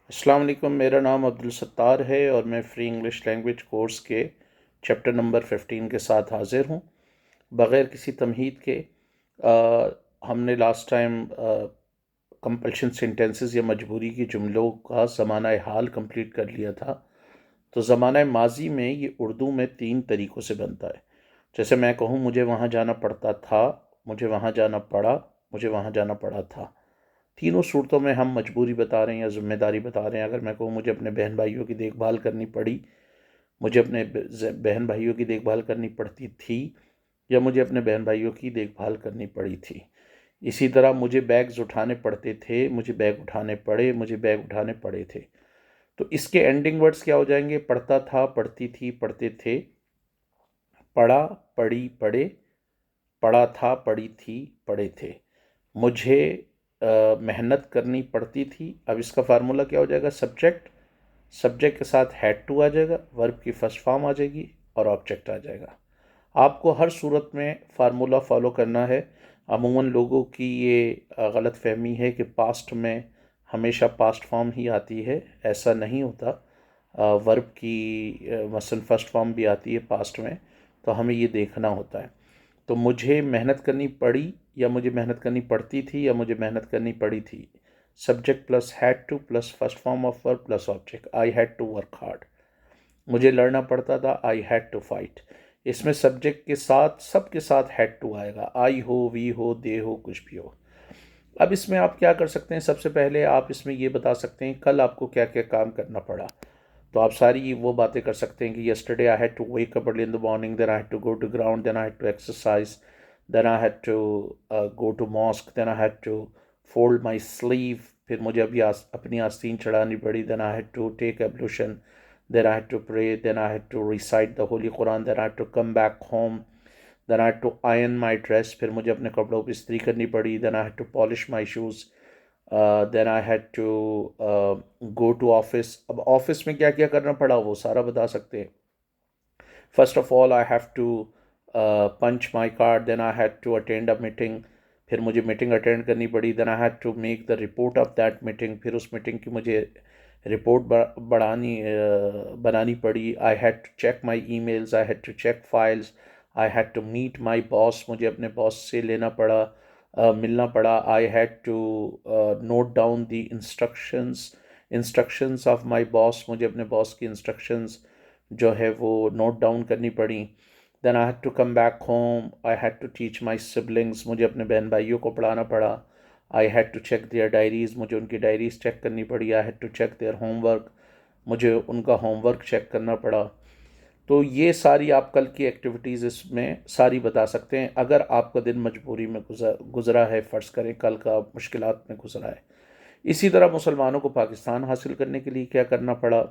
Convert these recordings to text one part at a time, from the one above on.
अस्सलाम वालेकुम। मेरा नाम अब्दुल सत्तार है और मैं फ्री इंग्लिश लैंग्वेज कोर्स के चैप्टर नंबर 15 के साथ हाज़िर हूँ। बग़ैर किसी तमहीद के हमने लास्ट टाइम कंपल्शन सेंटेंसेस या मजबूरी की जुमलों का ज़माना हाल कंप्लीट कर लिया था। तो ज़माना माजी में ये उर्दू में 3 तरीक़ों से बनता है। जैसे मैं कहूँ मुझे वहाँ जाना पड़ता था, मुझे वहाँ जाना पड़ा, मुझे वहाँ जाना पड़ा था। तीनों सूरतों में हम मजबूरी बता रहे हैं या ज़िम्मेदारी बता रहे हैं। अगर मैं कहूँ मुझे अपने बहन भाइयों की देखभाल करनी पड़ी, मुझे अपने बहन भाइयों की देखभाल करनी पड़ती थी या मुझे अपने बहन भाइयों की देखभाल करनी पड़ी थी। इसी तरह मुझे बैग्स उठाने पड़ते थे, मुझे बैग उठाने पड़े, मुझे बैग उठाने पड़े थे। तो इसके एंडिंग वर्ड्स क्या हो जाएंगे? पढ़ता था, पढ़ती थी, पढ़ते थे, पढ़ा, पढ़ी, पढ़े, पढ़ा था, पढ़ी थी, पढ़े थे। मुझे मेहनत करनी पड़ती थी। अब इसका फार्मूला क्या हो जाएगा? सब्जेक्ट के साथ हैड टू आ जाएगा, वर्ब की फर्स्ट फॉर्म आ जाएगी और ऑब्जेक्ट आ जाएगा। आपको हर सूरत में फार्मूला फॉलो करना है। अमूमन लोगों की ये गलत फहमी है कि पास्ट में हमेशा पास्ट फॉर्म ही आती है। ऐसा नहीं होता। वर्ब की मसलन फर्स्ट फॉर्म भी आती है पास्ट में, तो हमें ये देखना होता है। तो मुझे मेहनत करनी पड़ी या मुझे मेहनत करनी पड़ती थी या मुझे मेहनत करनी पड़ी थी। Subject plus had to plus first form of verb plus object. I had to work hard. मुझे लड़ना पड़ता था, आई हैड टू फाइट। इसमें सब्जेक्ट के साथ सबके साथ हैड टू आएगा। आई हो, वी हो, दे हो, कुछ भी हो। अब इसमें आप क्या कर सकते हैं? सबसे पहले आप इसमें ये बता सकते हैं कल आपको क्या क्या काम करना पड़ा। तो आप सारी वो बातें कर सकते हैं कि yesterday I had to wake up early in the morning, then I had to go to ground, then I had to exercise, then I had to go to mosque, then I had to fold my sleeve. फिर मुझे अभी अपनी आस्तीन चढ़ानी पड़ी। Then I had to take ablution, then I had to pray, then I had to recite the Holy Quran, then I had to come back home, then I had to iron my dress, फिर मुझे अपने कपड़ों की इस्त्री करनी पड़ी, then I had to polish my shoes, then I had to go to office। अब office में क्या क्या करना पड़ा वो सारा बता सकते हैं। First of all I have to punch my card, then I had to attend a meeting. फिर मुझे मीटिंग अटेंड करनी पड़ी। Then I had to make the report of that meeting. फिर उस मीटिंग की मुझे रिपोर्ट बनानी पड़ी। I had to check my emails, I had to check files, I had to meet my boss. मुझे अपने बॉस से लेना पड़ा, मिलना पड़ा। I had to note down the instructions of my boss. मुझे अपने बॉस की इंस्ट्रक्शंस जो है वो नोट डाउन करनी पड़ी। Then I had to come back home, I had to teach my siblings. मुझे अपने बहन भाइयों को पढ़ाना पड़ा। I had to check their diaries. मुझे उनकी डायरीज़ चेक करनी पड़ी। I had to check their homework. मुझे उनका होमवर्क चेक करना पड़ा। तो ये सारी आप कल की एक्टिविटीज़ इसमें सारी बता सकते हैं। अगर आपका दिन मजबूरी में गुज़रा है, फ़र्ज़ करें कल का मुश्किलात में गुज़रा है। इसी तरह मुसलमानों को पाकिस्तान हासिल करने के लिए क्या करना पड़ा,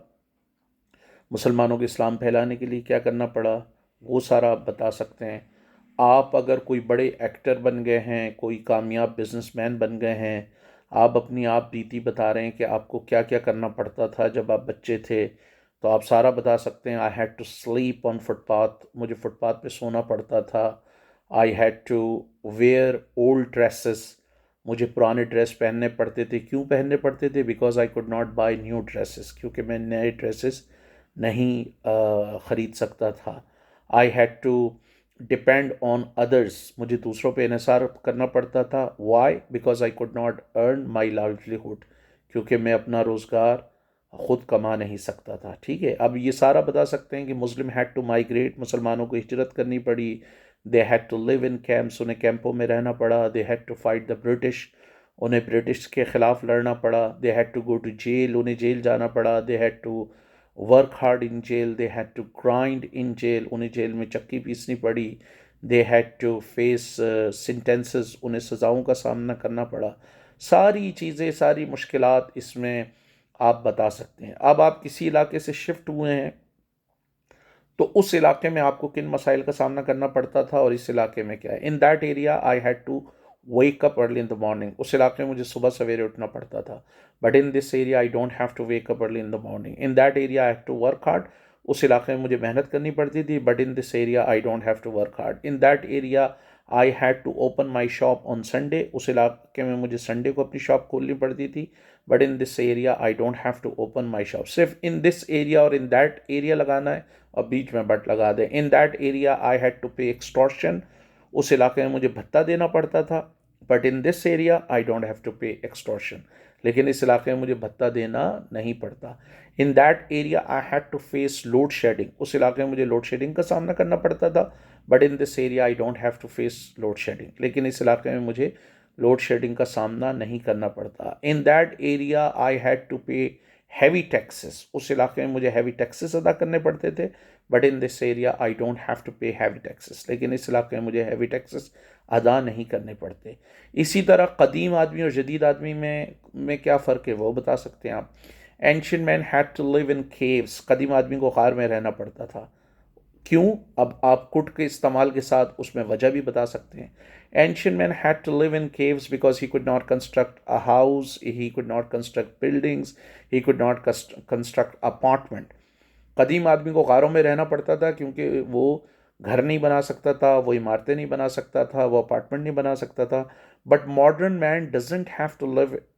मुसलमानों को इस्लाम फैलाने के लिए क्या करना पड़ा, वो सारा आप बता सकते हैं। आप अगर कोई बड़े एक्टर बन गए हैं, कोई कामयाब बिजनेसमैन बन गए हैं, आप अपनी आप बीती बता रहे हैं कि आपको क्या क्या करना पड़ता था जब आप बच्चे थे, तो आप सारा बता सकते हैं। I had to sleep on footpath. मुझे फुटपाथ पे सोना पड़ता था। I had to wear old dresses. मुझे पुराने ड्रेस पहनने पड़ते थे। क्यों पहनने पड़ते थे? Because I could not buy new dresses, क्योंकि मैं नए ड्रेसेस नहीं ख़रीद सकता था। I had to depend on others. मुझे दूसरों पे इन्हिसार करना पड़ता था। Why? Because I could not earn my livelihood, क्योंकि मैं अपना रोज़गार ख़ुद कमा नहीं सकता था। ठीक है, अब ये सारा बता सकते हैं कि मुस्लिम हैड टू माइग्रेट। मुसलमानों को हिजरत करनी पड़ी। They had to live in camps. उन्हें कैंपों में रहना पड़ा। They had to fight the British. उन्हें ब्रिटिश के ख़िलाफ़ लड़ना पड़ा। They had to go to jail. उन्हें जेल जाना पड़ा। They had to work hard in jail. They had to grind in jail. उन्हें जेल में चक्की पीसनी पड़ी। They had to face sentences. उन्हें सज़ाओं का सामना करना पड़ा। सारी चीज़ें, सारी मुश्किलात इसमें आप बता सकते हैं। अब आप किसी इलाके से शिफ्ट हुए हैं, तो उस इलाके में आपको किन मसाइल का सामना करना पड़ता था और इस इलाके में क्या है। In that area I had to wake up early in the morning. उस इलाके में मुझे सुबह सवेरे उठना पड़ता था। But in this area I don't have to wake up early in the morning. In that area I have to work hard. उस इलाके में मुझे मेहनत करनी पड़ती थी। But in this area I don't have to work hard. In that area I had to open my shop on Sunday. उस इलाके में मुझे संडे को अपनी शॉप खोलनी पड़ती थी। But in this area I don't have to open my shop. सिर्फ इन दिस एरिया और इन दैट एरिया लगाना है और बीच में बट लगा दें। In that area I had to pay extortion, उस इलाके में मुझे भत्ता देना पड़ता था। But in this area I don't have to pay extortion, लेकिन इस इलाके में मुझे भत्ता देना नहीं पड़ता। In that area I had to face load shedding, उस इलाके में मुझे लोड शेडिंग का सामना करना पड़ता था। But in this area I don't have to face load shedding, लेकिन इस इलाके में मुझे लोड शेडिंग का सामना नहीं करना पड़ता। In that area I had to pay heavy taxes, उस इलाके में मुझे हैवी टैक्सेस अदा करने पड़ते थे। But in this area I don't have to pay heavy taxes, लेकिन इस इलाके में मुझे हैवी टैक्सेस अदा नहीं करने पड़ते। इसी तरह कदीम आदमी और जदीद आदमी में क्या फ़र्क है वो बता सकते हैं आप। Ancient man had to live in caves, कदीम आदमी को गार में रहना पड़ता था। क्यों? अब आप कुट के इस्तेमाल के साथ उसमें वजह भी बता सकते हैं। Ancient man had to live in caves because he could not construct a house, he could not construct buildings, he could not construct apartment. कदीम आदमी को गारों में रहना पड़ता था क्योंकि वो घर नहीं बना सकता था, वो इमारतें नहीं बना सकता था, वो अपार्टमेंट नहीं बना सकता था। But modern man doesn't have to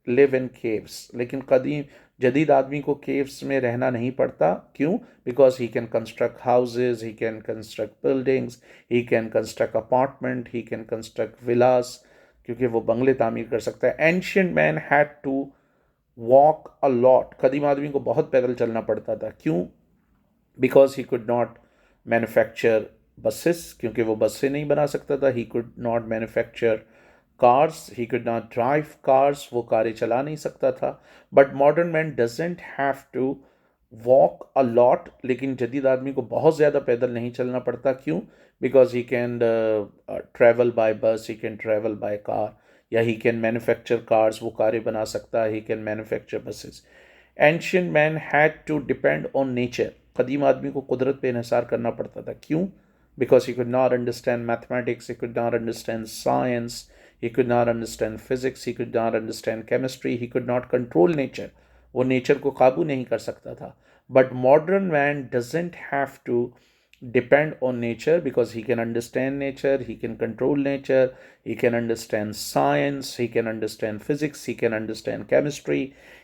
live in caves, लेकिन कदीम जदीद आदमी को केव्स में रहना नहीं पड़ता। क्यों? Because he can construct houses, he can construct buildings, he can construct apartment, he can construct villas, क्योंकि वो बंगले तामीर कर सकता है। Ancient man had to walk a lot, कदीम आदमी को बहुत पैदल चलना पड़ता था। क्यों? Because he could not manufacture buses, क्योंकि वो बसें नहीं बना सकता था। He could not manufacture cars, he could not drive cars, वो कारें चला नहीं सकता था। But modern man doesn't have to walk a lot, लेकिन जदीद आदमी को बहुत ज़्यादा पैदल नहीं चलना पड़ता। क्यों? Because he can travel by bus, he can travel by car, या ही कैन मैन्युफैक्चर कार्स, वो कारें बना सकता है, he can manufacture buses. Ancient man had to depend on nature, कदीम आदमी को कुदरत पे इन्हिसार करना पड़ता था। क्यों? Because he could not understand mathematics, he could not understand science, he could not understand physics, he could not understand chemistry, he could not control nature, वो नेचर को काबू नहीं कर सकता था। But modern man doesn't have to depend on nature because he can understand nature, he can control nature, he can understand science, he can understand physics, he can understand chemistry,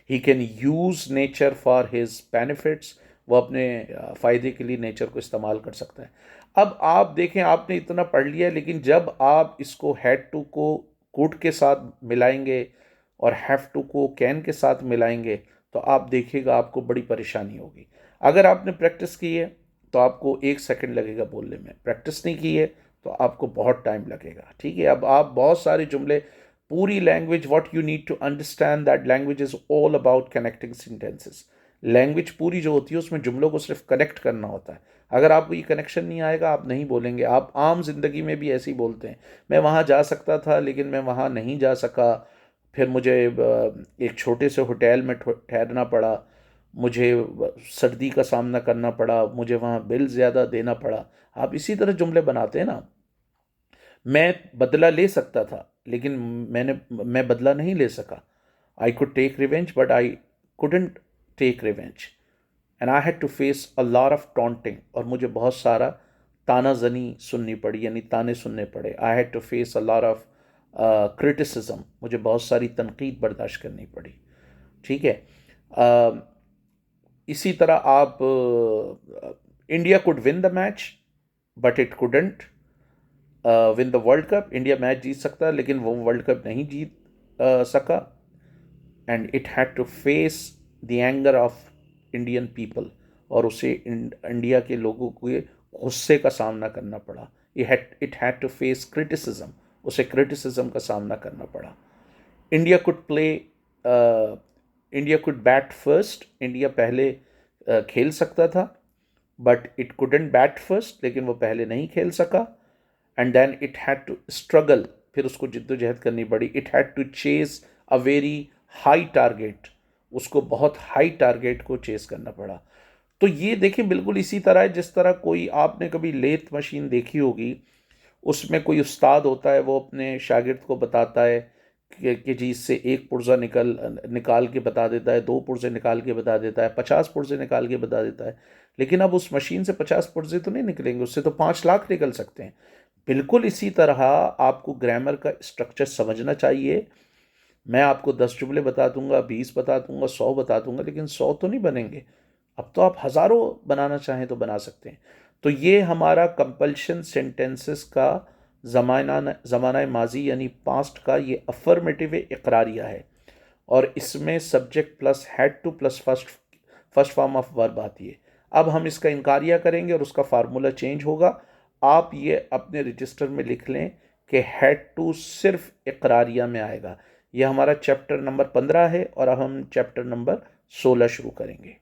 he can use nature for his benefits, वो अपने फ़ायदे के लिए nature को इस्तेमाल कर सकता है। अब आप देखें, आपने इतना पढ़ लिया, लेकिन जब आप इसको हैड टू को कुड के साथ मिलाएंगे और हैव टू को कैन के साथ मिलाएंगे तो आप देखिएगा आपको बड़ी परेशानी होगी। अगर आपने प्रैक्टिस की है तो आपको 1 सेकंड लगेगा बोलने में, प्रैक्टिस नहीं की है तो आपको बहुत टाइम लगेगा। ठीक है, अब आप बहुत सारे जुमले, पूरी language, what you need to understand that language is all about connecting sentences. Language पूरी जो होती है उसमें जुमलों को सिर्फ कनेक्ट करना होता है। अगर आपको ये कनेक्शन नहीं आएगा आप नहीं बोलेंगे। आप आम जिंदगी में भी ऐसे ही बोलते हैं, मैं वहाँ जा सकता था लेकिन मैं वहाँ नहीं जा सका, फिर मुझे एक छोटे से होटल में ठहरना पड़ा, मुझे सर्दी का सामना करना पड़ा, मुझे वहाँ बिल ज़्यादा देना पड़ा। आप इसी तरह जुमले बनाते हैं ना। मैं बदला ले सकता था लेकिन मैं बदला नहीं ले सका। I could take revenge but I couldn't take revenge and I had to face a lot of taunting, और मुझे बहुत सारा ताना जनी सुननी पड़ी, यानी ताने सुनने पड़े। I had to face a lot of criticism, मुझे बहुत सारी तनकीद बर्दाश्त करनी पड़ी। ठीक है। uh, इसी तरह आप India could win the match but it couldn't win the world cup. India match जीत सकता है लेकिन वो वर्ल्ड कप नहीं जीत सका। And it had to face the anger of Indian people, और उसे इंडिया के लोगों के गुस्से का सामना करना पड़ा। It had to face criticism, उसे क्रिटिसिज्म का सामना करना पड़ा। India could play, India could bat first, India पहले खेल सकता था, but it couldn't bat first, लेकिन वो पहले नहीं खेल सका। And then it had to struggle, फिर उसको जिद्दोजहद करनी पड़ी। It had to chase a very high target, उसको बहुत हाई टारगेट को चेस करना पड़ा। तो ये देखें बिल्कुल इसी तरह है जिस तरह कोई, आपने कभी लेथ मशीन देखी होगी, उसमें कोई उस्ताद होता है, वो अपने शागिर्द को बताता है कि जी इससे एक पुर्जा निकाल के बता देता है, 2 पुर्जे निकाल के बता देता है, 50 पुर्जे निकाल के बता देता है। लेकिन अब उस मशीन से 50 पुर्जे तो नहीं निकलेंगे, उससे तो 5 लाख निकल सकते हैं। बिल्कुल इसी तरह आपको ग्रामर का स्ट्रक्चर समझना चाहिए। मैं आपको 10 जुमले बता दूंगा, 20 बता दूंगा, 100 बता दूंगा, लेकिन 100 तो नहीं बनेंगे। अब तो आप हज़ारों बनाना चाहें तो बना सकते हैं। तो ये हमारा कंपल्शन सेंटेंसेस का ज़माना माजी यानी पास्ट का ये अफर्मेटिव इकरारिया है, और इसमें subject plus had to plus first form of verb आती है। अब हम इसका इनकारिया करेंगे और उसका फार्मूला चेंज होगा। आप ये अपने रजिस्टर में लिख लें कि हैड टू सिर्फ इकरारिया में आएगा। यह हमारा चैप्टर नंबर 15 है और अब हम चैप्टर नंबर 16 शुरू करेंगे।